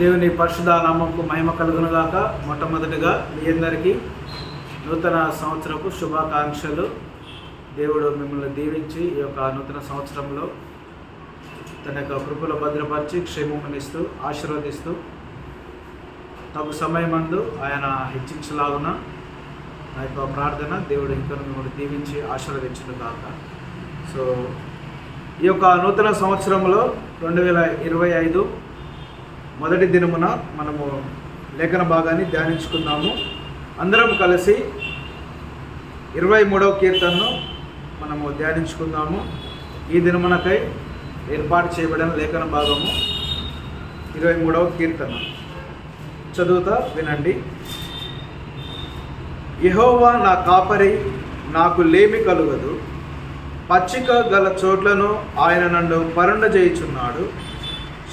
దేవుని పరిశుద్ధ నామముకు మహిమ కలుగును గాక. మొట్టమొదటిగా మీ అందరికీ నూతన సంవత్సరపు శుభాకాంక్షలు. దేవుడు మిమ్మల్ని దీవించి ఈ యొక్క నూతన సంవత్సరంలో తన యొక్క కృపలో భద్రపరిచి క్షేమమునిస్తూ ఆశీర్వదిస్తూ తగు సమయమందు ఆయన హెచ్చించలాగున నా యొక్క ప్రార్థన. దేవుడు ఇంకా మిమ్మల్ని దీవించి ఆశీర్వదించును గాక. సో ఈ యొక్క నూతన సంవత్సరంలో 2025 మొదటి దినమున మనము లేఖన భాగాన్ని ధ్యానించుకుందాము. అందరం కలిసి 23వ కీర్తనను మనము ధ్యానించుకుందాము. ఈ దినమునకై ఏర్పాటు చేయబడిన లేఖన భాగము 23వ కీర్తన. చదువుతా వినండి. యెహోవా నా కాపరి, నాకు లేమి కలుగదు. పచ్చిక గల చోట్లను ఆయన నన్ను పరుండజేయుచున్నాడు.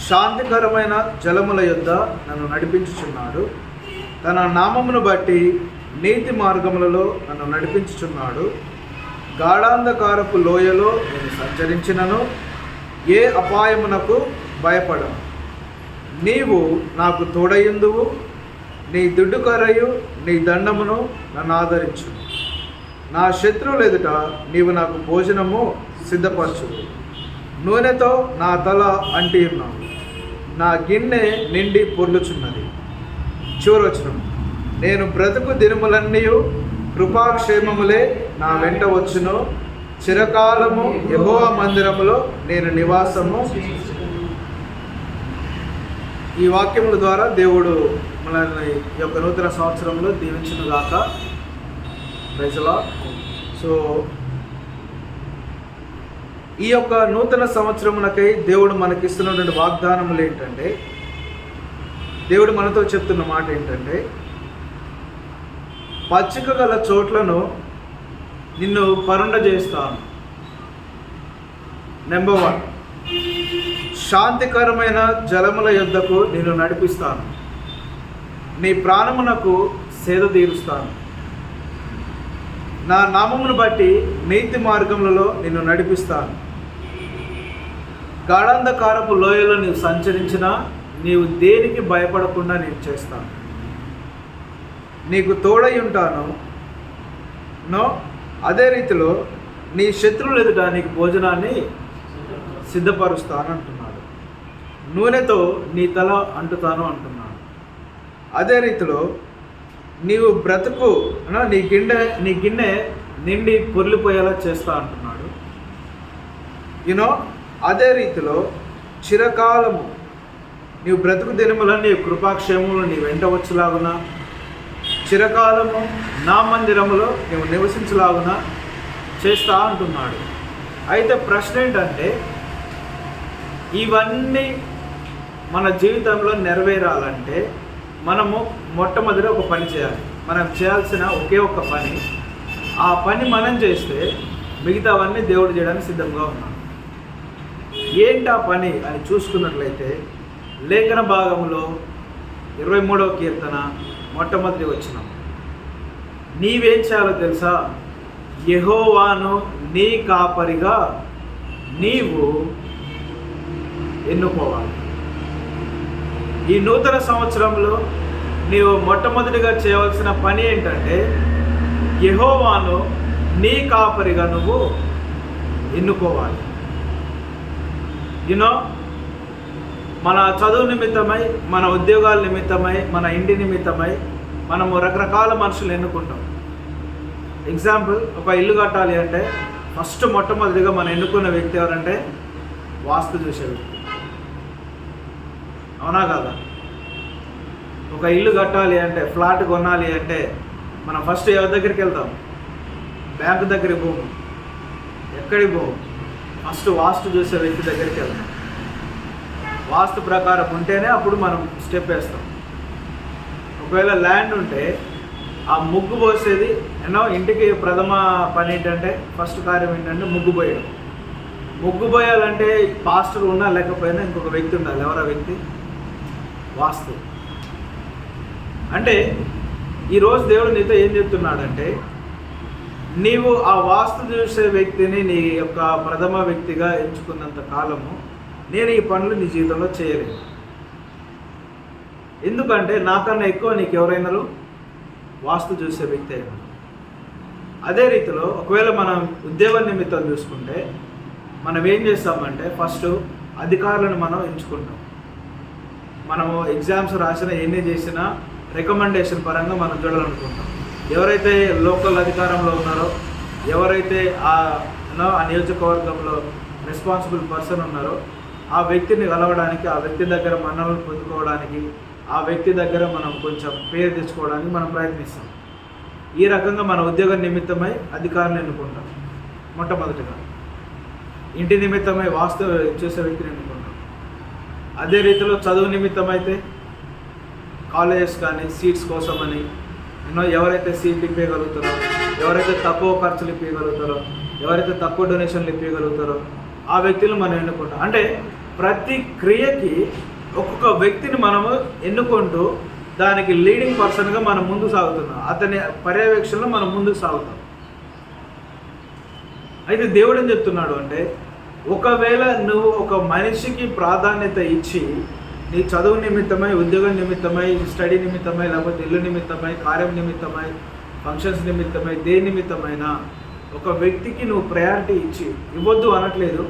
శాంతికరమైన జలముల యొద్ద నన్ను నడిపించుచున్నాడు. తన నామమును బట్టి నీతి మార్గములలో నన్ను నడిపించుచున్నాడు. గాఢాంధకారపు లోయలో నేను సంచరించినను ఏ అపాయమునకు భయపడను. నీవు నాకు తోడయుందువు. నీ దుడ్డుకర్రయు నీ దండమును నన్ను ఆదరించు. నా శత్రువుల ఎదుట నీవు నాకు భోజనము సిద్ధపరచు. నూనెతో నా తల అంటి ఉన్నావు. నా గిన్నె నిండి పొర్లుచున్నది. చివరొచ్చును. నేను బ్రతుకు దినములన్నీ కృపాక్షేమములే నా వెంట వచ్చును. చిరకాలము యెహోవా మందిరములో నేను నివాసము. ఈ వాక్యముల ద్వారా దేవుడు మనల్ని ఈ యొక్క నూతన సంవత్సరంలో దీవించును గాక. Praise the lord. సో ఈ యొక్క నూతన సంవత్సరమునకై దేవుడు మనకిస్తున్నటువంటి వాగ్దానములు ఏంటంటే, దేవుడు మనతో చెప్తున్న మాట ఏంటంటే, పచ్చిక గల చోట్లను నిన్ను పరుండజేస్తాను. నెంబర్ 1, శాంతికరమైన జలముల యొద్దకు నిన్ను నడిపిస్తాను. నీ ప్రాణమునకు సేద తీరుస్తాను. నా నామమును బట్టి నీతి మార్గములలో నిన్ను నడిపిస్తాను. గాఢాంధకారపు లోయలో నీవు సంచరించినా నీవు దేనికి భయపడకుండా నేను చేస్తాను. నీకు తోడై ఉంటాను. అదే రీతిలో నీ శత్రువుల ఎదుట నీకు భోజనాన్ని సిద్ధపరుస్తాను అంటున్నాడు. నూనెతో నీ తల అంటుతాను అంటున్నాడు. అదే రీతిలో నీవు బ్రతుకు నీ గిన్నె నిండి పొర్లిపోయేలా చేస్తా అంటున్నాడు. అదే రీతిలో చిరకాలము నీవు బ్రతుకు దినములన్నీ కృపాక్షేమములు నీ వెంట వచ్చులాగున, చిరకాలము నా మందిరములో నీవు నివసించలాగున చేస్తా అంటున్నాడు. అయితే ప్రశ్న ఏంటంటే, ఇవన్నీ మన జీవితంలో నెరవేరాలంటే మనము మొట్టమొదటి ఒక పని చేయాలి. మనం చేయాల్సిన ఒకే ఒక్క పని. ఆ పని మనం చేస్తే మిగతావన్నీ దేవుడు చేయడానికి సిద్ధంగా ఉన్నాడు. ఏంటి ఆ పని అని చూసుకున్నట్లయితే లేఖన భాగంలో 23వ కీర్తన మొట్టమొదటి వచనం. నీవేం చేయాలో తెలుసా? యెహోవాను నీ కాపరిగా నీవు ఎన్నుకోవాలి. ఈ నూతన సంవత్సరంలో నీవు మొట్టమొదటిగా చేయవలసిన పని ఏంటంటే, యెహోవాను నీ కాపరిగా నువ్వు ఎన్నుకోవాలి. మన చదువు నిమిత్తమై, మన ఉద్యోగాల నిమిత్తమై, మన ఇంటి నిమిత్తమై మనము రకరకాల మనుషులు ఎన్నుకుంటాం. ఎగ్జాంపుల్, ఒక ఇల్లు కట్టాలి అంటే ఫస్ట్ మొట్టమొదటిగా మనం ఎన్నుకున్న వ్యక్తి ఎవరంటే వాస్తు చూసే వ్యక్తి. అవునా కాదా? ఒక ఇల్లు కట్టాలి అంటే, ఫ్లాట్ కొనాలి అంటే మనం ఫస్ట్ ఎవరి దగ్గరికి వెళ్తాం? బ్యాంకు దగ్గరికి పోము. ఎక్కడికి పోము? ఫస్ట్ వాస్తు చూసే వ్యక్తి దగ్గరికి వెళ్తాం. వాస్తు ప్రకారం ఉంటేనే అప్పుడు మనం స్టెప్ వేస్తాం. ఒకవేళ ల్యాండ్ ఉంటే ఆ ముగ్గు పోసేది ఇంటికి ప్రథమ పని ఏంటంటే, ఫస్ట్ కార్యం ఏంటంటే ముగ్గు పోయడం. ముగ్గు పోయాలంటే పాస్టర్ ఉన్నా లేకపోయినా ఇంకొక వ్యక్తి ఉండాలి. ఎవరా వ్యక్తి? వాస్తు. అంటే ఈరోజు దేవుడు నీతో ఏం చెప్తున్నాడంటే, నీవు ఆ వాస్తు చూసే వ్యక్తిని నీ యొక్క ప్రథమ వ్యక్తిగా ఎంచుకున్నంత కాలము నేను ఈ పనులు నీ జీవితంలో చేయలేదు. ఎందుకంటే నాకన్నా ఎక్కువ నీకు ఎవరైనారు వాస్తు చూసే వ్యక్తి అయినా. అదే రీతిలో ఒకవేళ మనం ఉద్యోగ నిమిత్తం చూసుకుంటే మనం ఏం చేస్తామంటే ఫస్ట్ అధికారులను మనం ఎంచుకుంటాం. మనము ఎగ్జామ్స్ రాసినా ఎన్ని చేసినా రికమెండేషన్ పరంగా మనం చూడాలనుకుంటాం. ఎవరైతే లోకల్ అధికారంలో ఉన్నారో, ఎవరైతే ఆ నియోజకవర్గంలో రెస్పాన్సిబుల్ పర్సన్ ఉన్నారో ఆ వ్యక్తిని కలవడానికి, ఆ వ్యక్తి దగ్గర మన్ననలు పొందుకోవడానికి, ఆ వ్యక్తి దగ్గర మనం కొంచెం పేరు తెచ్చుకోవడానికి మనం ప్రయత్నిస్తాం. ఈ రకంగా మన ఉద్యోగ నిమిత్తమై అధికారులను ఎన్నుకుంటాం. మొట్టమొదటిగా ఇంటి నిమిత్తమై వాస్తు చూసే వ్యక్తిని ఎన్నుకుంటాం. అదే రీతిలో చదువు నిమిత్తం అయితే కాలేజెస్ కానీ సీట్స్ కోసమని ఎవరైతే సీట్లు ఇప్పగలుగుతారో, ఎవరైతే తక్కువ ఖర్చులు ఇప్పగలుగుతారో, ఎవరైతే తక్కువ డొనేషన్లు ఇప్పగలుగుతారో ఆ వ్యక్తులు మనం ఎన్నుకుంటాం. అంటే ప్రతి క్రియకి ఒక్కొక్క వ్యక్తిని మనము ఎన్నుకుంటూ దానికి లీడింగ్ పర్సన్గా మనం ముందుకు సాగుతున్నాం. అతని పర్యవేక్షణలో మనం ముందుకు సాగుతాం. అయితే దేవుడు ఏం చెప్తున్నాడు అంటే, ఒకవేళ నువ్వు ఒక మనిషికి ప్రాధాన్యత ఇచ్చి నీ చదువు నిమిత్తమై, ఉద్యోగం నిమిత్తమై, స్టడీ నిమిత్తమై, లేకపోతే ఇల్లు నిమిత్తమై, కార్యం నిమిత్తమై, ఫంక్షన్స్ నిమిత్తమై, దేని నిమిత్తమైనా ఒక వ్యక్తికి నువ్వు ప్రయారిటీ ఇచ్చి, ఇవ్వద్దు అనట్లేదు,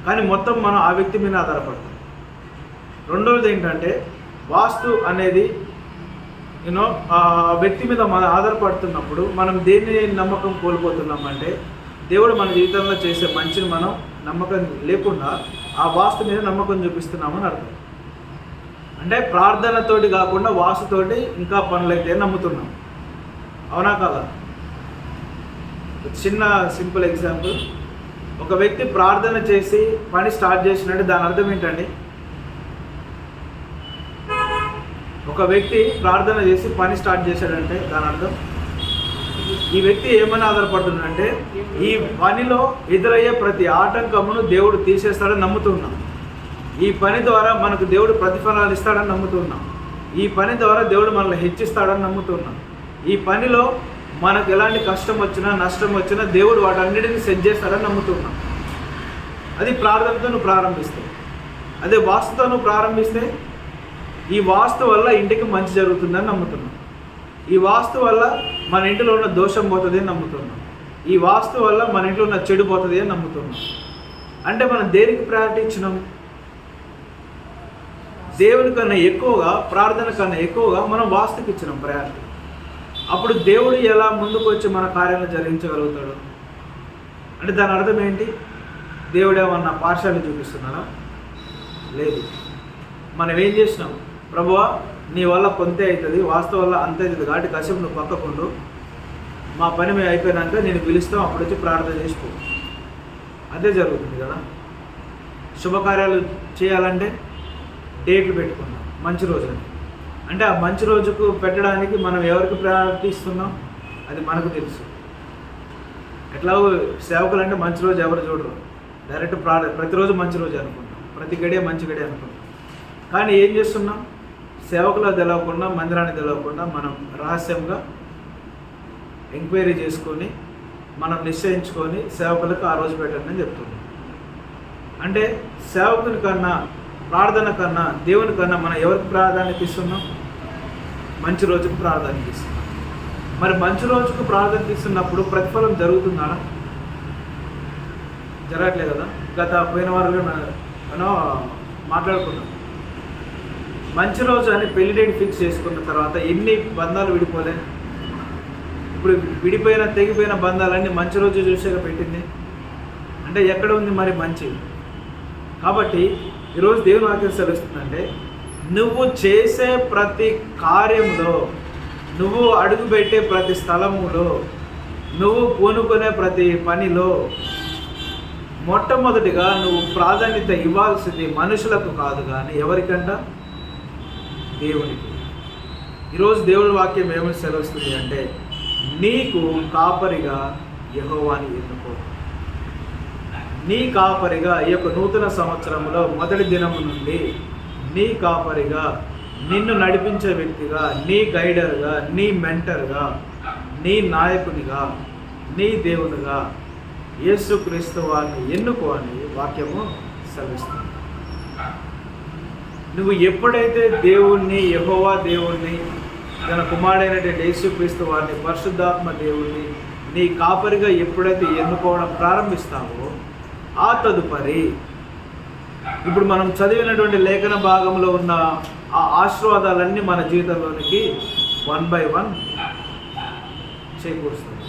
కానీ మొత్తం మనం ఆ వ్యక్తి మీద ఆధారపడతాం. రెండవది ఏంటంటే వాస్తు అనేది ఆ వ్యక్తి మీద మనం ఆధారపడుతున్నప్పుడు మనం దేన్ని నమ్మకం కోల్పోతున్నామంటే దేవుడు మన జీవితంలో చేసే మంచిని మనం నమ్మకం లేకుండా ఆ వాస్తు మీద నమ్మకం చూపిస్తున్నామని అర్థం. అంటే ప్రార్థనతోటి కాకుండా వాస్తుతోటి ఇంకా పనులైతే నమ్ముతున్నాం. అవునా కాదా? చిన్న సింపుల్ ఎగ్జాంపుల్, ఒక వ్యక్తి ప్రార్థన చేసి పని స్టార్ట్ చేసినట్టు దాని అర్థం ఏంటండి? ఒక వ్యక్తి ప్రార్థన చేసి పని స్టార్ట్ చేశాడంటే దాని అర్థం ఈ వ్యక్తి ఏమని ఆధారపడుతుందంటే ఈ పనిలో ఎదురయ్యే ప్రతి ఆటంకమును దేవుడు తీసేస్తాడని నమ్ముతున్నాం. ఈ పని ద్వారా మనకు దేవుడు ప్రతిఫలాలు ఇస్తాడని నమ్ముతున్నాం. ఈ పని ద్వారా దేవుడు మనల్ని హెచ్చిస్తాడని నమ్ముతున్నాం. ఈ పనిలో మనకు ఎలాంటి కష్టం వచ్చినా నష్టం వచ్చినా దేవుడు వాటన్నిటిని సెట్ చేస్తాడని నమ్ముతున్నాం. అది ప్రార్థనతో నువ్వు ప్రారంభిస్తే. అదే వాస్తుతో నువ్వు ప్రారంభిస్తే ఈ వాస్తు వల్ల ఇంటికి మంచి జరుగుతుందని నమ్ముతున్నాం. ఈ వాస్తు వల్ల మన ఇంటిలో ఉన్న దోషం పోతుంది అని నమ్ముతున్నాం. ఈ వాస్తు వల్ల మన ఇంట్లో ఉన్న చెడు పోతుంది అని నమ్ముతున్నాం. అంటే మనం దేనికి ప్రయారిటీ ఇచ్చినాం? దేవుని కన్నా ఎక్కువగా, ప్రార్థన కన్నా ఎక్కువగా మనం వాస్తుకి ఇచ్చినాం ప్రయారిటీ. అప్పుడు దేవుడు ఎలా ముందుకు వచ్చి మన కార్యాలను జరిగించగలుగుతాడు? అంటే దాని అర్థం ఏంటి? దేవుడు ఏమన్నా పార్షాలిటీ చూపిస్తున్నాడా? లేదు. మనం ఏం చేసినాం? ప్రభువా నీ వల్ల కొంతే అవుతుంది, వాస్తు వల్ల అంతే అవుతుంది కాబట్టి కాసేపు నువ్వు పక్కకుండు, మా పని మేము అయిపోయినాక నేను పిలుస్తాం, అప్పుడు వచ్చి ప్రార్థన చేసిపో. అదే జరుగుతుంది కదా. శుభకార్యాలు చేయాలంటే డేట్లు పెట్టుకున్నాం, మంచి రోజు అని. అంటే ఆ మంచి రోజుకు పెట్టడానికి మనం ఎవరికి ప్రయారిటీ ఇస్తున్నాం అది మనకు తెలుసు. ఎట్లాగో సేవకులు అంటే మంచి రోజు ఎవరు చూడరు, డైరెక్ట్ ప్రతిరోజు మంచి రోజు అనుకుంటాం, ప్రతి గడియ మంచి గడియ అనుకుంటాం. కానీ ఏం చేస్తున్నాం? సేవకులకు తెలవకుండా, మందిరానికి తెలవకుండా మనం రహస్యంగా ఎంక్వైరీ చేసుకొని మనం నిశ్చయించుకొని సేవకులకు ఆ రోజు పెట్టండి అని చెప్తున్నాం. అంటే సేవకుని కన్నా, ప్రార్థన కన్నా, దేవుని కన్నా మనం ఎవరికి ప్రాధాన్యత ఇస్తున్నాం? మంచి రోజుకు ప్రాధాన్యత ఇస్తున్నాం. మరి మంచి రోజుకు ప్రాధాన్యత ఇస్తున్నప్పుడు ప్రతిఫలం జరుగుతుందా? జరగట్లేదు కదా. గత పోయిన వారంలో మనం మాట్లాడుకున్నాం. మంచి రోజు అని పెళ్లి డేట్ ఫిక్స్ చేసుకున్న తర్వాత ఎన్ని బంధాలు విడిపోలే. ఇప్పుడు విడిపోయిన, తెగిపోయిన బంధాలన్నీ మంచి రోజు చూసాక పెట్టింది. అంటే ఎక్కడ ఉంది మరి మంచి? కాబట్టి ఈరోజు దేవుని వాక్యం సెలవుస్తుందంటే నువ్వు చేసే ప్రతి కార్యంలో, నువ్వు అడుగుపెట్టే ప్రతి స్థలములో, నువ్వు పూనుకునే ప్రతి పనిలో మొట్టమొదటిగా నువ్వు ప్రాధాన్యత ఇవ్వాల్సింది మనుషులకు కాదు కానీ ఎవరికంట? దేవునికి. ఈరోజు దేవుని వాక్యం ఏమని సెలవుస్తుంది అంటే నీకు కాపరిగా యెహోవాని ఎన్నుకో. నీ కాపరిగా ఈ యొక్క నూతన సంవత్సరంలో మొదటి దినము నుండి నీ కాపరిగా, నిన్ను నడిపించే వ్యక్తిగా, నీ గైడర్గా, నీ మెంటర్గా, నీ నాయకునిగా, నీ దేవునిగా యేసుక్రీస్తు వారిని ఎన్నుకో అని వాక్యము సెలవిస్తుంది. నువ్వు ఎప్పుడైతే దేవుణ్ణి, యెహోవా దేవుణ్ణి, తన కుమారుడైనటువంటి యేసుక్రీస్తు వారిని, పరిశుద్ధాత్మ దేవుణ్ణి నీ కాపరిగా ఎప్పుడైతే ఎన్నుకోవడం ప్రారంభిస్తావో ఆ తదుపరి ఇప్పుడు మనం చదివినటువంటి లేఖన భాగంలో ఉన్న ఆ ఆశీర్వాదాలన్నీ మన జీవితంలోనికి 1 by 1 చేకూరుస్తుంది.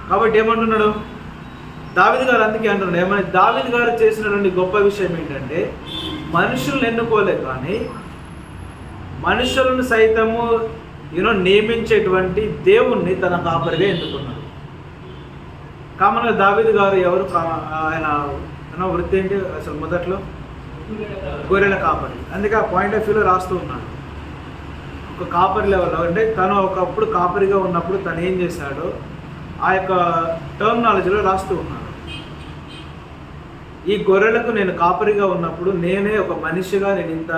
కాబట్టి ఏమంటున్నాడు దావీదు గారు? అందుకే అంటున్నాడు ఏమని, దావీదు గారు చేసినటువంటి గొప్ప విషయం ఏంటంటే మనుషులను ఎన్నుకోలే కానీ మనుషులను సైతము నియమించేటువంటి దేవుణ్ణి తన కాపరిగా ఎన్నుకున్నాడు. కామన్గా దావీదు గారు ఎవరు? ఆయన వృత్తి ఏంటి అసలు? మొదట్లో గొర్రెల కాపరి. అందుకే ఆ పాయింట్ ఆఫ్ వ్యూలో రాస్తూ ఉన్నాడు. ఒక కాపరి లెవెల్లో అంటే తను ఒకప్పుడు కాపరిగా ఉన్నప్పుడు తను ఏం చేశాడో ఆ యొక్క టర్మినాలజీలో రాస్తూ ఉన్నాడు. ఈ గొర్రెలకు నేను కాపరిగా ఉన్నప్పుడు నేనే ఒక మనిషిగా నేను ఇంత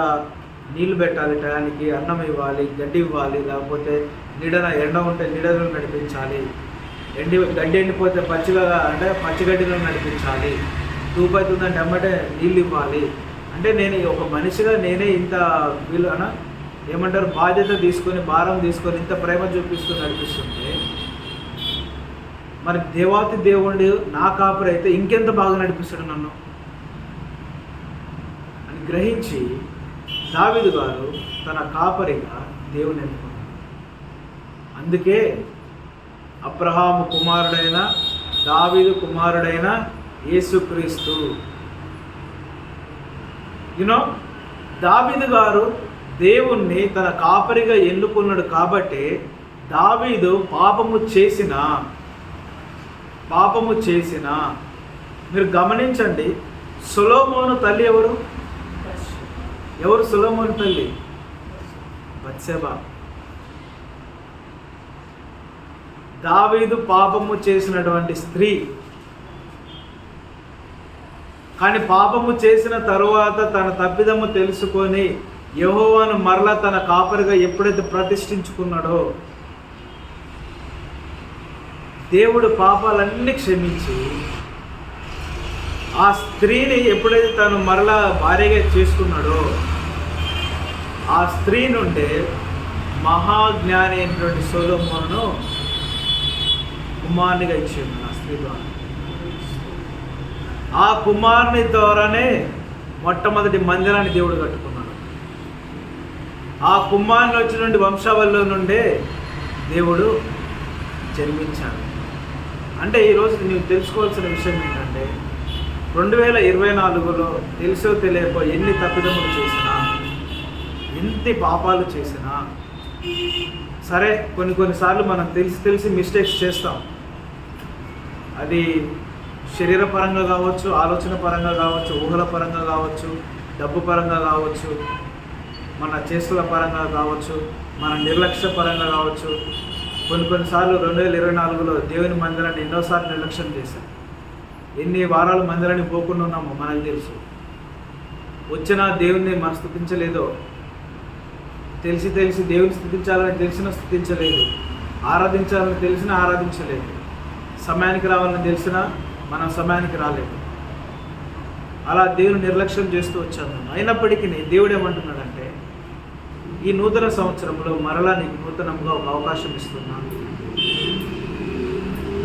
నీళ్లు పెట్టాలి, టయానికి అన్నం ఇవ్వాలి, గడ్డి ఇవ్వాలి, లేకపోతే నీడన ఎండ ఉంటే నీడలో నడిపించాలి, గడ్డి ఎండిపోతే అంటే పచ్చిగడ్డిలో నడిపించాలి, తూపవుతుందంటే అమ్మటే నీళ్ళు ఇవ్వాలి. అంటే నేను ఒక మనిషిగా నేనే ఇంత ఏమంటారు బాధ్యత తీసుకొని, భారం తీసుకొని, ఇంత ప్రేమ చూపిస్తూ నడిపిస్తుంటే మరి దేవాతి దేవుడు నా కాపరి అయితే ఇంకెంత బాగా నడిపిస్తాడు నన్ను అని గ్రహించి దావీదు గారు తన కాపరిగా దేవుని ఎన్నుకున్నాడు. అందుకే అబ్రహాము కుమారుడైన దావీదు కుమారుడైన యేసుక్రీస్తు దావీదు గారు దేవుణ్ణి తన కాపరిగా ఎన్నుకున్నాడు. కాబట్టి దావీదు పాపము చేసిన మీరు గమనించండి, సొలొమోను తల్లి ఎవరు? సొలొమోను తల్లి? బత్షెబా. దావీదు పాపము చేసినటువంటి స్త్రీ. కానీ పాపము చేసిన తరువాత తన తప్పిదము తెలుసుకొని యెహోవాను మరలా తన కాపరిగా ఎప్పుడైతే ప్రతిష్ఠించుకున్నాడో దేవుడు పాపాలన్నీ క్షమించి ఆ స్త్రీని ఎప్పుడైతే తను మరలా భార్యగా చేసుకున్నాడో ఆ స్త్రీ నుండే మహాజ్ఞాని అయినటువంటి సొలొమోనును కుమారునిగా ఇచ్చింది ఆ స్త్రీ ద్వారా. ఆ కుమారుని ద్వారానే మొట్టమొదటి మందిరాన్ని దేవుడు కట్టుకున్నాడు. ఆ కుమారుని వచ్చిన వంశావళిలో నుండే దేవుడు జన్మించాడు. అంటే ఈరోజు నీవు తెలుసుకోవాల్సిన విషయం ఏంటంటే 2024లో తెలుసో తెలియకో ఎన్ని తప్పిదములు చేసినా, ఎన్ని పాపాలు చేసినా సరే, కొన్నిసార్లు మనం తెలిసి మిస్టేక్స్ చేస్తాం. అది శరీర పరంగా కావచ్చు, ఆలోచన పరంగా కావచ్చు, ఊహల పరంగా కావచ్చు, డబ్బు పరంగా కావచ్చు, మన చేష్టల పరంగా కావచ్చు, మన నిర్లక్ష్య పరంగా కావచ్చు. కొన్నిసార్లు 2024లో దేవుని మందిరాన్ని ఎన్నోసార్లు నిర్లక్ష్యం చేశాం. ఎన్ని వారాలు మందిరాన్ని పోకుండా ఉన్నామో మనకు తెలుసు. వచ్చిన దేవుణ్ణి మనం స్తుతించలేదో, తెలిసి దేవుని స్తుతించాలని తెలిసిన స్తుతించలేదు, ఆరాధించాలని తెలిసిన ఆరాధించలేదు, సమయానికి రావాలని తెలిసినా మనం సమయానికి రాలేదు. అలా దేవుని నిర్లక్ష్యం చేస్తూ వచ్చాను. అయినప్పటికీ దేవుడు ఏమంటున్నాడంటే ఈ నూతన సంవత్సరంలో మరలా నీకు నూతనంగా ఒక అవకాశం ఇస్తున్నాను.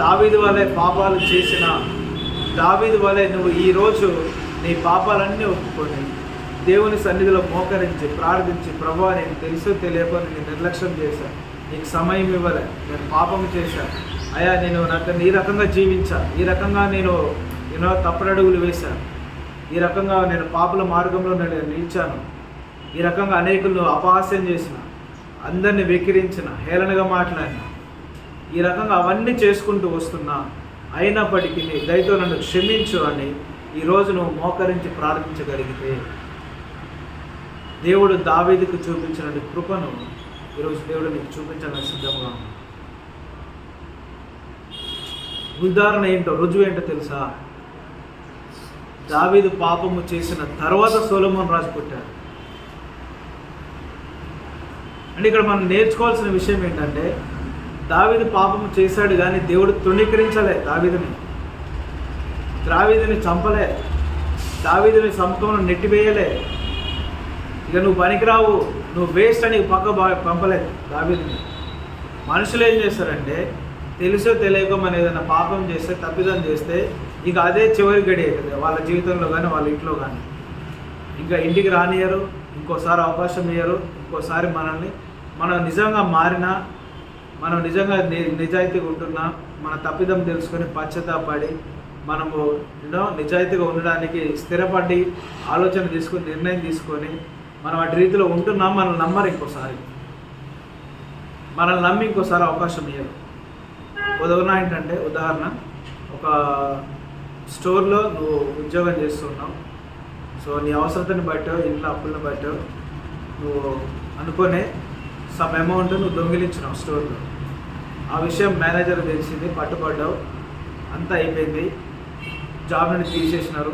దావీదు వలె పాపాలు చేసిన దావీదు వలె నువ్వు ఈరోజు నీ పాపాలన్నీ ఒప్పుకొని దేవుని సన్నిధిలో మోకరించి ప్రార్థించి, ప్రభువా నేను తెలుసో తెలియకో నేను నిర్లక్ష్యం చేశాను, నీకు సమయం ఇవ్వలే, నేను పాపం చేశాను అయ్యా, నేను ఈ రకంగా జీవించా, ఈ రకంగా నేను తప్పుడడుగులు వేశాను, ఈ రకంగా నేను పాపుల మార్గంలో నిలిచాను, ఈ రకంగా అనేకులను అపహాస్యం చేసిన, అందరిని వెక్కిరించిన, హేళనగా మాట్లాడిన, ఈ రకంగా అవన్నీ చేసుకుంటూ వస్తున్నా, అయినప్పటికీ దయతో నన్ను క్షమించు అని ఈరోజు నువ్వు మోకరించి ప్రార్థించగలిగితే దేవుడు దావీదుకు చూపించిన కృపను ఈరోజు దేవుడు నీకు చూపించాలని సిద్ధంగా ఉన్నాడు. ఉదాహరణ ఏంటో, రుజువు ఏంటో తెలుసా? దావీదు పాపము చేసిన తర్వాత సొలొమోను రాజు పుట్టాడు. అంటే ఇక్కడ మనం నేర్చుకోవాల్సిన విషయం ఏంటంటే దావీదు పాపము చేశాడు కానీ దేవుడు తృణీకరించలే, దావీదుని చంపలే, దావీదుని సముఖంలో నెట్టివేయలే. ఇక నువ్వు పనికిరావు, నువ్వు వేస్ట్ అని పక్క పంపలేదు దావీదుని. మనుషులు ఏం చేస్తారంటే తెలుసో తెలియక మన ఏదైనా పాపం చేస్తే, తప్పిదం చేస్తే ఇక అదే చివరి గడియే కదా వాళ్ళ జీవితంలో కానీ వాళ్ళ ఇంట్లో కానీ. ఇంకా ఇంటికి రానియరు, ఇంకోసారి అవకాశం ఇయ్యరు. ఇంకోసారి మనం నిజంగా మారినా, మనం నిజంగా నిజాయితీగా ఉంటున్నా, మన తప్పిదం తెలుసుకొని పశ్చాత్తాపడి మనము నిజాయితీగా ఉండడానికి స్థిరపడి ఆలోచన తీసుకొని నిర్ణయం తీసుకొని మనం అటు రీతిలో ఉంటున్నాం. మనల్ని నమ్మరు, మనల్ని నమ్మి ఇంకోసారి అవకాశం ఇయ్యరు. ఉదాహరణ ఒక స్టోర్లో నువ్వు ఉద్యోగం చేస్తున్నావు. సో నీ అవసరతని బట్టో, ఇంట్లో అప్పులను బట్టో నువ్వు అనుకునే సమ్ అమౌంట్ నువ్వు దొంగిలించినావు స్టోర్లో. ఆ విషయం మేనేజర్ తెలిసింది, పట్టుబడ్డావు, అంతా అయిపోయింది, జాబ్ నుండి తీసేసినారు,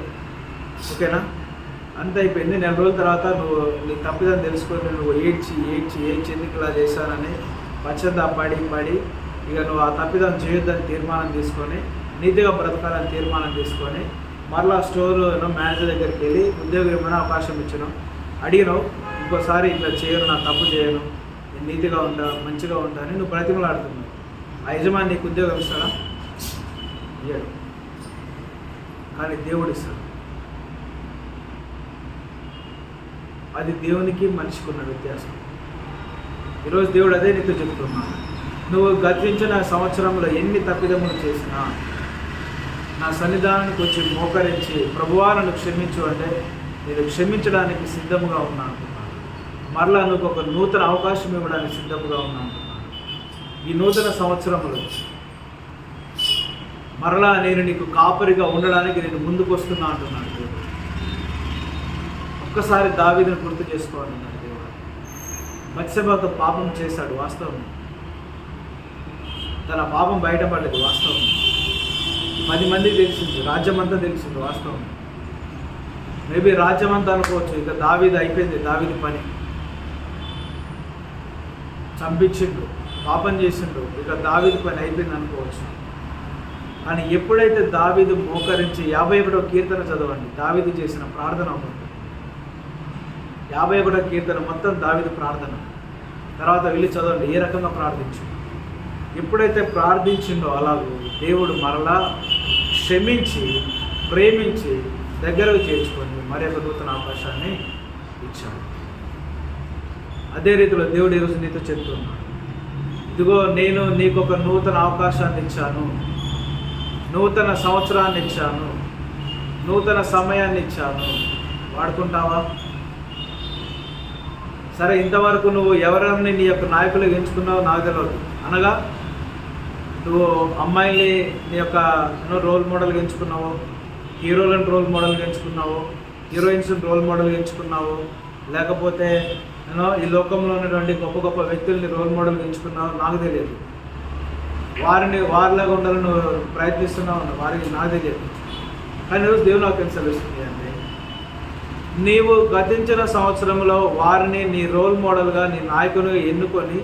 ఓకేనా, అంత అయిపోయింది. 4 రోజుల తర్వాత నువ్వు నీ తప్పిదం తెలుసుకొని నువ్వు ఏడ్చి ఎందుకు ఇలా చేశానని పశ్చాత్తాపడి ఇక నువ్వు ఆ తప్పిదం చేయొద్దని తీర్మానం తీసుకొని, నీతిగా బ్రతకాలని తీర్మానం తీసుకొని మరలా స్టోర్లో మేనేజర్ దగ్గరికి వెళ్ళి ఉద్యోగం ఏమైనా అవకాశం ఇచ్చినావు, అడిగినావు, ఇంకోసారి ఇట్లా చేయను, నా తప్పు చేయను, నేను నీతిగా ఉంటా, మంచిగా ఉంటా అని నువ్వు బ్రతిమలాడుతున్నావు. ఆ యజమాని నీకు ఉద్యోగం ఇస్తాడా? ఇయ్యడు. కానీ దేవుడు ఇస్తాడు. అది దేవునికి మనిషికి ఉన్న వ్యత్యాసం. ఈరోజు దేవుడు అదే నీతో చెప్తున్నాడు. నువ్వు గతించిన సంవత్సరంలో ఎన్ని తప్పిదములు చేసినా నా సన్నిధానానికి వచ్చి మోకరించి ప్రభువా నన్ను క్షమించు అంటే నేను క్షమించడానికి సిద్ధముగా ఉన్నా అంటున్నాను. మరలా నువ్వు ఒక నూతన అవకాశం ఇవ్వడానికి సిద్ధముగా ఉన్నా అంటున్నాను. ఈ నూతన సంవత్సరంలో మరలా నేను నీకు కాపరిగా ఉండడానికి నేను ముందుకు వస్తున్నా అంటున్నాను దేవుడు. ఒక్కసారి దావీదును గుర్తు చేసుకోవాలన్నాడు దేవుడు. బత్షెబతో పాపం చేశాడు, వాస్తవం. తన పాపం బయటపడలేదు, వాస్తవం. 10 మందికి తెలిసింది, రాజ్యం అంతా తెలిసింది, వాస్తవం. మేబీ రాజ్యం అంతా అనుకోవచ్చు, ఇక దావీదు అయిపోయింది, దావీదు పని చంపించిండు, పాపం చేసిండు, ఇక దావీదు పని అయిపోయింది అనుకోవచ్చు. కానీ ఎప్పుడైతే దావీదు మోకరించి 51వ కీర్తన చదవండి, దావీదు చేసిన ప్రార్థన ఉంటుంది. 51వ కీర్తన మొత్తం దావీదు ప్రార్థన. తర్వాత వెళ్ళి చదవండి ఏ రకంగా ప్రార్థించు. ఎప్పుడైతే ప్రార్థించిండో అలాగూ దేవుడు మరలా క్షమించి, ప్రేమించి, దగ్గరకు చేర్చుకొని మరి ఒక నూతన అవకాశాన్ని ఇచ్చాడు. అదే రీతిలో దేవుడు ఈరోజు నీతో చెప్తున్నాడు, ఇదిగో నేను నీకు ఒక నూతన అవకాశాన్ని ఇచ్చాను, నూతన సంవత్సరాన్ని ఇచ్చాను, నూతన సమయాన్ని ఇచ్చాను. వాడుకుంటావా? సరే, ఇంతవరకు నువ్వు ఎవరిని నీ యొక్క నాయకులు ఎంచుకున్నావో నాకు తెలియదు. అనగా నువ్వు అమ్మాయిల్ని నీ యొక్క రోల్ మోడల్గా ఎంచుకున్నావు, హీరోలను రోల్ మోడల్గా ఎంచుకున్నావు, హీరోయిన్స్ని రోల్ మోడల్గా ఎంచుకున్నావు, లేకపోతే ఈ లోకంలో ఉన్నటువంటి గొప్ప గొప్ప వ్యక్తుల్ని రోల్ మోడల్గా ఎంచుకున్నావు, నాకు తెలియదు. వారిలాగా ఉండాలని నువ్వు ప్రయత్నిస్తున్నావు, వారికి నాకు తెలియదు. కానీ ఈరోజు దేవుడు నాకు తెలుస్తుంది అంటే నీవు గతించిన సంవత్సరంలో వారిని నీ రోల్ మోడల్గా, నీ నాయకునిగా ఎన్నుకొని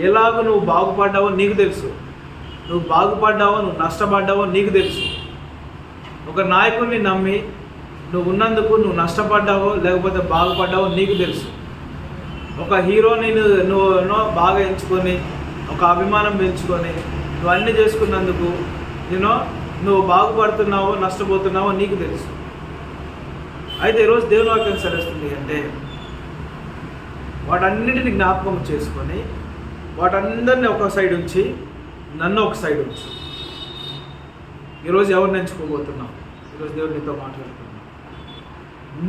ఎలాగో నువ్వు బాగుపడ్డావో నీకు తెలుసు. నువ్వు బాగుపడ్డావో, నువ్వు నష్టపడ్డావో నీకు తెలుసు. ఒక నాయకుడిని నమ్మి నువ్వు ఉన్నందుకు నువ్వు నష్టపడ్డావో లేకపోతే బాగుపడ్డావో నీకు తెలుసు. ఒక హీరోని నువ్వు బాగా ఎంచుకొని, ఒక అభిమానం పెంచుకొని నువ్వు అన్నీ చేసుకున్నందుకు నువ్వు బాగుపడుతున్నావో నష్టపోతున్నావో నీకు తెలుసు. అయితే ఈరోజు దేవుని వాక్యం సరిస్తుంది అంటే వాటన్నిటిని జ్ఞాపకం చేసుకొని వాటందరినీ ఒక సైడ్ ఉంచి నన్ను ఒక సైడ్ ఉంచు. ఈరోజు ఎవరిని ఎంచుకోబోతున్నావు? ఈరోజు దేవుడు నీతో మాట్లాడుతున్నావు.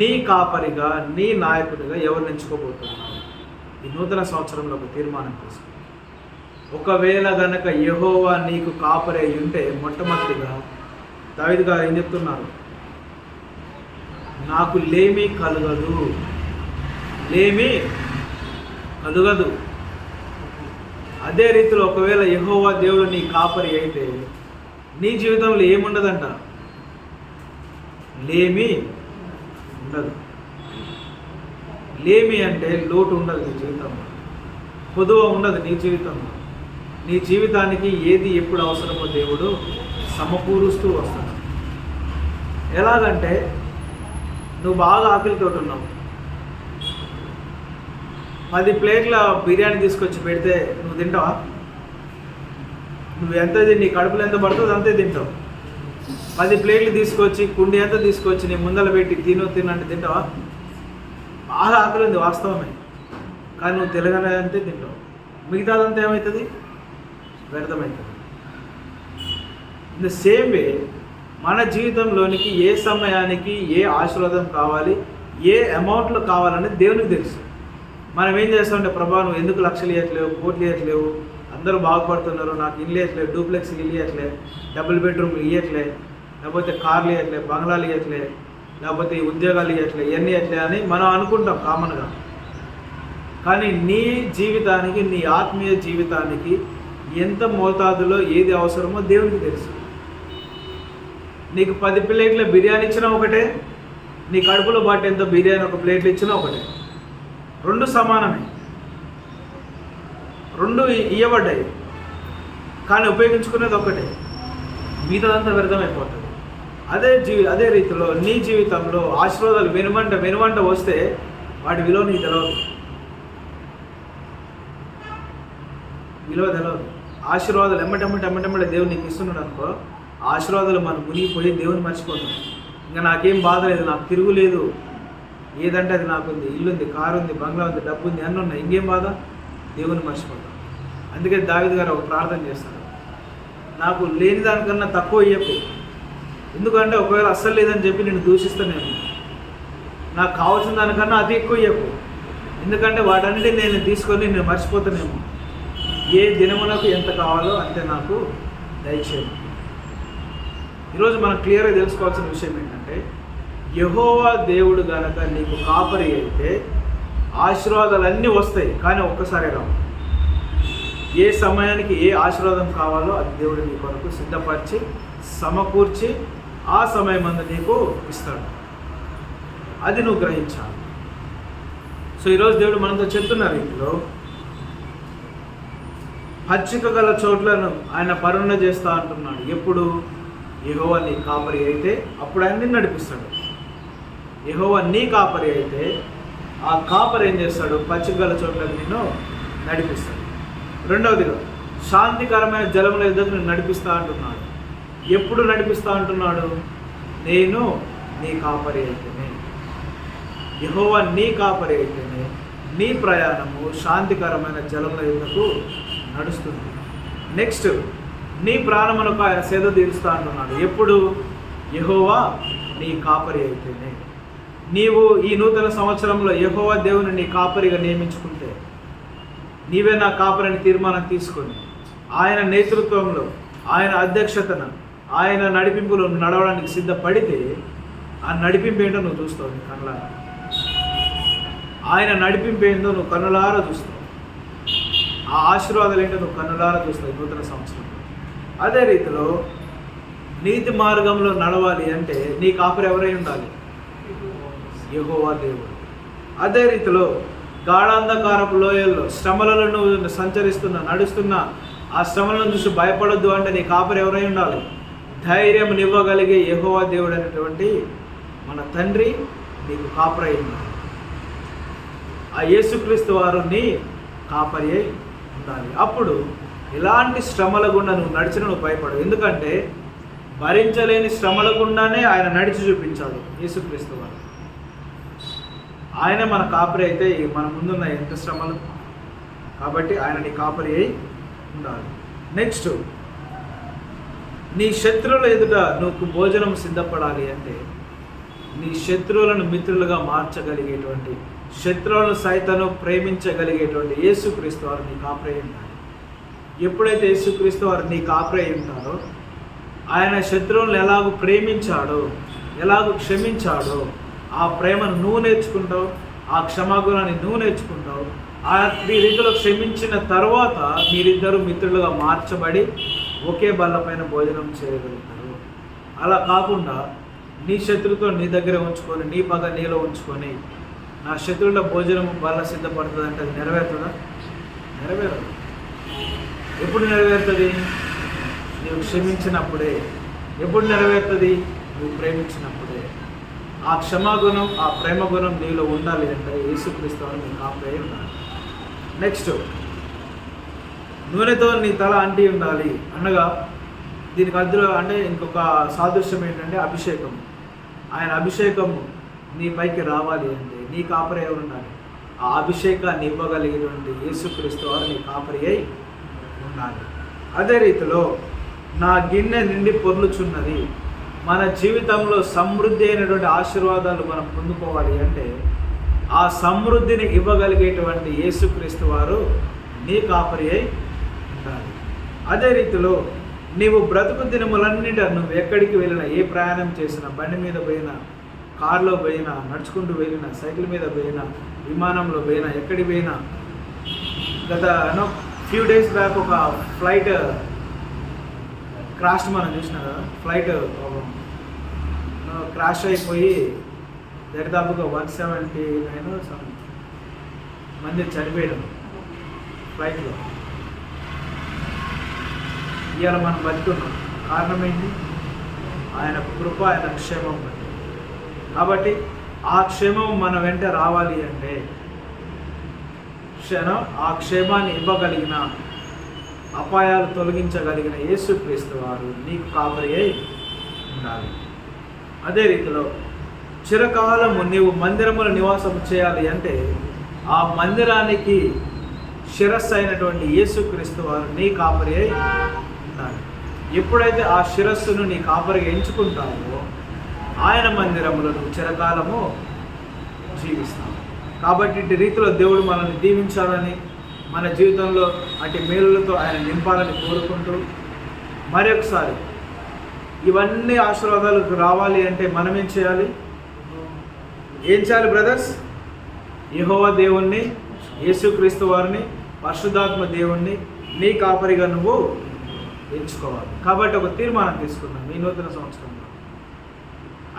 నీ కాపరిగా, నీ నాయకుడిగా ఎవరిని ఎంచుకోబోతున్నావు? ఈ నూతన సంవత్సరంలో ఒక తీర్మానం చేసుకో. ఒకవేళ గనక యెహోవా నీకు కాపరి అయి ఉంటే మొట్టమొదటిగా దావీదు గారు ఏం చెప్తున్నారు? నాకు లేమి కలుగదు, లేమి కలుగదు. అదే రీతిలో ఒకవేళ యెహోవా దేవుడు నీ కాపరి అయితే నీ జీవితంలో ఏముండదంట? లేమి ఉండదు. లేమి అంటే లోటు ఉండదు నీ జీవితంలో, పొదువ ఉండదు నీ జీవితంలో. నీ జీవితానికి ఏది ఎప్పుడు అవసరమో దేవుడు సమకూరుస్తూ వస్తాడు. ఎలాగంటే నువ్వు బాగా ఆకలితో ఉన్నావు, 10 ప్లేట్ల బిర్యానీ తీసుకొచ్చి పెడితే నువ్వు తింటావా? నువ్వు ఎంత నీ కడుపులో ఎంత పడుతుందో అంతే తింటావు. 10 ప్లేట్లు తీసుకొచ్చి కుండి ఎంత తీసుకొచ్చి నీ ముందర పెట్టి తినంటే తింటావా? బాగా ఆకలి ఉంది వాస్తవమే, కానీ నువ్వు తెలంగాణ అంతే తింటావు. మిగతాదంతా ఏమవుతుంది? వ్యర్థమవుతుంది. ఇన్ ద సేమ్ వే మన జీవితంలోనికి ఏ సమయానికి ఏ ఆశీర్వాదం కావాలి, ఏ అమౌంట్లో కావాలనేది దేవునికి తెలుసు. మనం ఏం చేస్తామంటే, ప్రభా నువ్వు ఎందుకు లక్షలు ఇవ్వట్లేవు, కోట్లు ఇవ్వట్లేవు, అందరూ బాగుపడుతున్నారు, నాకు ఇల్లు ఇవ్వట్లేదు, డూప్లెక్స్ ఇల్లు ఇవ్వట్లే, డబుల్ బెడ్రూమ్లు ఇవ్వట్లే, లేకపోతే కార్లు ఇవ్వట్లే, బంగ్లాలు ఇవ్వట్లే, లేకపోతే ఉద్యోగాలు ఇవ్వట్లే, ఇవన్నీ ఇవ్వట్లే అని మనం అనుకుంటాం కామన్గా. కానీ నీ జీవితానికి, నీ ఆత్మీయ జీవితానికి ఎంత మోతాదులో ఏది అవసరమో దేవునికి తెలుసు. నీకు 10 ప్లేట్ల బిర్యానీ ఇచ్చినా ఒకటే, నీ కడుపులో బాటేంత బిర్యానీ ఒక ప్లేట్లు ఇచ్చినా ఒకటే. 2 సమానమే, 2 ఇవ్వబడ్డాయి, కానీ ఉపయోగించుకునేది ఒకటే. మిగతాదంతా వ్యర్థమైపోతుంది. అదే రీతిలో నీ జీవితంలో ఆశీర్వాదాలు వెనుమంట వస్తే వాటి విలువ నీకు తెలియదు. ఆశీర్వాదాలు ఎమ్మటెమ్మటే దేవుడు నీకు ఇస్తున్నాడు అనుకో, ఆశీర్వాదాలు మనం మునిగిపోయి దేవుని మర్చిపోతాం. ఇంకా నాకేం బాధ లేదు, నాకు తిరుగులేదు, ఏదంటే అది నాకుంది, ఇల్లుంది, కారు ఉంది, బంగ్లా ఉంది, డబ్బు ఉంది, అన్నీ ఉన్నాయి, ఇంకేం బాధ? దేవుని మర్చిపోతాం. అందుకే దావీదు గారు ఒక ప్రార్థన చేస్తారు, నాకు లేని దానికన్నా తక్కువ ఇయ్యకు, ఎందుకంటే ఒకవేళ అస్సలు లేదని చెప్పి నేను దూషిస్తానేమో. నాకు కావాల్సిన దానికన్నా అతి ఎక్కువ ఇయ్యకు, ఎందుకంటే వాటన్నిటి నేను తీసుకొని నేను మర్చిపోతానేమో. ఏ దినమునకు ఎంత కావాలో అంతే నాకు దయచేయండి. ఈరోజు మనం క్లియర్గా తెలుసుకోవాల్సిన విషయం ఏంటంటే, యెహోవా దేవుడు గనక నీకు కాపరి అయితే ఆశీర్వాదాలన్నీ వస్తాయి, కానీ ఒక్కసారి రావు. ఏ సమయానికి ఏ ఆశీర్వాదం కావాలో అది దేవుడు నీ కొరకు సిద్ధపరిచి సమకూర్చి ఆ సమయం అందు నీకు ఇస్తాడు. అది నువ్వు గ్రహించాలి. సో ఈరోజు దేవుడు మనతో చెప్తున్న రీతిలో పచ్చిక గల చోట్లను ఆయన పరుణ చేస్తా అంటున్నాడు. ఎప్పుడు? యెహోవా నీ కాపరి అయితే అప్పుడు ఆయన నిన్ను నడిపిస్తాడు. యెహోవా నీ కాపరి అయితే ఆ కాపరి ఏం చేస్తాడు? పచ్చిక గల చోట్లను నిన్ను నడిపిస్తాడు. రెండవదిగా శాంతికరమైన జలముల ఎదుగు నిన్ను నడిపిస్తా అంటున్నాడు. ఎప్పుడు నడిపిస్తా అంటున్నాడు? నేను నీ కాపరి అయితేనే. యెహోవా నీ కాపరి అయితేనే నీ ప్రయాణము శాంతికరమైన జలముల ఎదుగు నడుస్తుంది. నెక్స్ట్, నీ ప్రాణమునకు ఆయన సేద తీరుస్తా అంటున్నాడు. ఎప్పుడు? యెహోవా నీ కాపరి అయితేనే. నీవు ఈ నూతన సంవత్సరంలో యెహోవా దేవుని నీ కాపరిగా నియమించుకుంటే, నీవే నా కాపరిని తీర్మానం తీసుకొని ఆయన నేతృత్వంలో, ఆయన అధ్యక్షతన, ఆయన నడిపింపులో నడవడానికి సిద్ధపడితే ఆ నడిపింపు ఏంటో నువ్వు చూస్తావు నీ కళ్ళారా. ఆయన నడిపింపు ఏంటో నువ్వు కన్నులారా చూస్తావు. ఆ ఆశీర్వాదాలు ఏంటో నువ్వు కన్నులారా చూస్తావు నూతన సంవత్సరంలో. అదే రీతిలో నీతి మార్గంలో నడవాలి అంటే నీ కాపరి ఎవరై ఉండాలి? యెహోవా దేవుడు. అదే రీతిలో గాఢాంధకారపు లోయల్లో శ్రమలలో నువ్వు నడుస్తున్న ఆ శ్రమలను చూసి భయపడొద్దు అంటే నీ కాపరి ఎవరై ఉండాలి? ధైర్యం ఇవ్వగలిగే యెహోవా దేవుడు అనేటువంటి మన తండ్రి నీకు కాపరి ఉండాలి. ఆ యేసుక్రీస్తు వారు నీ కాపరి అయి ఉండాలి. అప్పుడు ఎలాంటి శ్రమల గుండా నువ్వు నడిచిన నువ్వు భయపడవు. ఎందుకంటే భరించలేని శ్రమల గుండానే ఆయన నడిచి చూపించాడు యేసుక్రీస్తు వారు. ఆయన మన కాపరి అయితే మన ముందున్న ఎంత శ్రమలు, కాబట్టి ఆయన నీ కాపరి అయి ఉండాలి. నెక్స్ట్, నీ శత్రువుల ఎదుట నువ్వు భోజనం సిద్ధపడాలి అంటే నీ శత్రువులను మిత్రులుగా మార్చగలిగేటువంటి, శత్రువులను సైతం ప్రేమించగలిగేటువంటి యేసుక్రీస్తు వారు నీ కాపరి అయి ఉండాలి. ఎప్పుడైతే యేసుక్రీస్తు వారు నీ కాపరి అయి ఉంటారో, ఆయన శత్రువులను ఎలాగో ప్రేమించాడో, ఎలాగో క్షమించాడో, ఆ ప్రేమను నువ్వు నేర్చుకుంటావు, ఆ క్షమాగుణాన్ని నువ్వు నేర్చుకుంటావు. ఆ రీతిలో క్షమించిన తర్వాత మీరిద్దరూ మిత్రులుగా మార్చబడి ఒకే బల్లపైన భోజనం చేయగలుగుతారు. అలా కాకుండా నీ శత్రుతో నీ దగ్గర ఉంచుకొని, నీ పగ నీలో ఉంచుకొని, నా శత్రువుల భోజనం బల్ల సిద్ధపడుతుంది అంటే అది నెరవేరుతుందా? నెరవేరదు. ఎప్పుడు నెరవేరుతుంది? నువ్వు క్షమించినప్పుడే. ఎప్పుడు నెరవేరుతుంది? నువ్వు ప్రేమించినప్పుడే. ఆ క్షమాగుణం, ఆ ప్రేమ గుణం నీలో ఉండాలి అంటే యేసుక్రీస్తు వారు నీ కాపరి అయి ఉండాలి. నెక్స్ట్, నూనెతో నీ తల అంటి ఉండాలి అనగా దీనికి అర్థం అంటే ఇంకొక సాదృశ్యం ఏంటంటే అభిషేకం. ఆయన అభిషేకము నీ పైకి రావాలి అంటే నీ కాపరి అయి ఉండాలి. ఆ అభిషేకాన్ని ఇవ్వగలిగినటువంటి యేసుక్రీస్తు వారు నీ కాపరి అయి ఉండాలి. అదే రీతిలో నా గిన్నె నిండి పొర్లుచున్నది. మన జీవితంలో సమృద్ధి అయినటువంటి ఆశీర్వాదాలు మనం పొందుకోవాలి అంటే ఆ సమృద్ధిని ఇవ్వగలిగేటువంటి యేసుక్రీస్తు వారు నీ కాపరి అయి ఉండాలి. అదే రీతిలో నీవు బ్రతుకు దినములన్నింటి నువ్వు ఎక్కడికి వెళ్ళినా, ఏ ప్రయాణం చేసినా, బండి మీద పోయినా, కారులో పోయినా, నడుచుకుంటూ వెళ్ళినా, సైకిల్ మీద పోయినా, విమానంలో పోయినా, ఎక్కడికి పోయినా, గత ఫ్యూ డేస్ బ్యాక్ ఒక ఫ్లైట్ క్రాష్ మనం చూసినా కదా, ఫ్లైట్ క్రాష్ అయిపోయి దరిదాపుగా 179 మంది చనిపోయారు ఫ్లైట్లో. ఇవాళ మనం బతుకున్నాం. కారణం ఏంటి? ఆయన కృప, ఆయన క్షేమం బట్టి. కాబట్టి ఆ క్షేమం మన వెంట రావాలి అంటే ఆ క్షేమాన్ని ఇవ్వగలిగిన, అపాయాలు తొలగించగలిగిన యేసుక్రీస్తు వారు నీకు కాపరి అయి ఉండాలి. అదే రీతిలో చిరకాలము నీవు మందిరములో నివాసం చేయాలి అంటే ఆ మందిరానికి శిరస్సు అయినటువంటి యేసుక్రీస్తు వారు నీ కాపరి అయి ఉండాలి. ఎప్పుడైతే ఆ శిరస్సును నీ కాపరిగా ఎంచుకుంటావో ఆయన మందిరములో నువ్వు చిరకాలము జీవిస్తావు. కాబట్టి ఇటు రీతిలో దేవుడు మనల్ని దీవించాలని, మన జీవితంలో అటు మేలులతో ఆయన నింపాలని కోరుకుంటూ మరొకసారి ఇవన్నీ ఆశీర్వాదాలకు రావాలి అంటే మనం ఏం చేయాలి? బ్రదర్స్? యెహోవా దేవుణ్ణి, యేసుక్రీస్తు వారిని, పరిశుద్ధాత్మ దేవుణ్ణి నీ కాపరిగా నువ్వు ఎంచుకోవాలి. కాబట్టి ఒక తీర్మానం తీసుకున్నాం. ఈ నూతన సంవత్సరంలో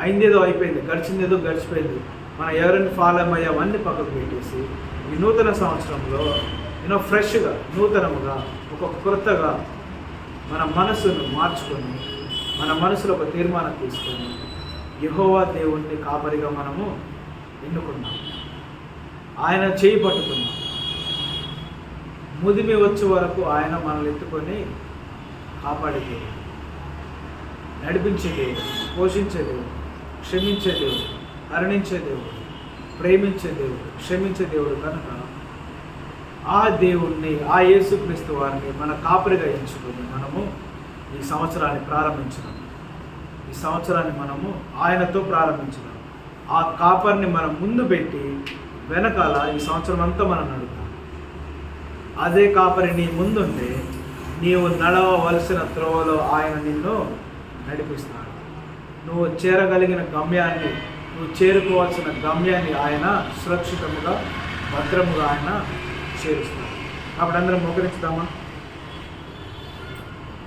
అయిందేదో అయిపోయింది, గడిచిందేదో గడిచిపోయింది, మనం ఎవరిని ఫాలో అయ్యామన్నీ పక్కకు పెట్టేసి ఈ నూతన సంవత్సరంలో ఫ్రెష్గా, నూతనముగా, ఒక కొత్తగా మన మనసును మార్చుకొని, మన మనసులో ఒక తీర్మానం తీసుకొని యెహోవా దేవుణ్ణి కాపరిగా మనము ఎన్నుకున్నాం. ఆయన చేయి పట్టుకున్నాం. ముదిమి వచ్చే వరకు ఆయన మనల్ని ఎత్తుకొని కాపాడే దేవుడు, నడిపించే దేవుడు, పోషించే దేవుడు, క్షమించే దేవుడు, కరుణించే దేవుడు, ప్రేమించే దేవుడు, క్షమించే దేవుడు కనుక ఆ దేవుణ్ణి, ఆ యేసుక్రీస్తు వారిని మన కాపరిగా ఎంచుకొని మనము ఈ సంవత్సరాన్ని ప్రారంభించినాం. ఈ సంవత్సరాన్ని మనము ఆయనతో ప్రారంభించినాం. ఆ కాపరిని మనం ముందు పెట్టి వెనకాల ఈ సంవత్సరం అంతా మనం నడుపుతాం. అదే కాపరి నీ ముందుంటే నీవు నడవవలసిన త్రోవలో ఆయన నిన్ను నడిపిస్తాడు. నువ్వు చేరగలిగిన గమ్యాన్ని, నువ్వు చేరుకోవాల్సిన గమ్యాన్ని ఆయన సురక్షితముగా, భద్రముగా ఆయన చేరుస్తాడు. కాబట్టి అందరం మోకరించుదామా?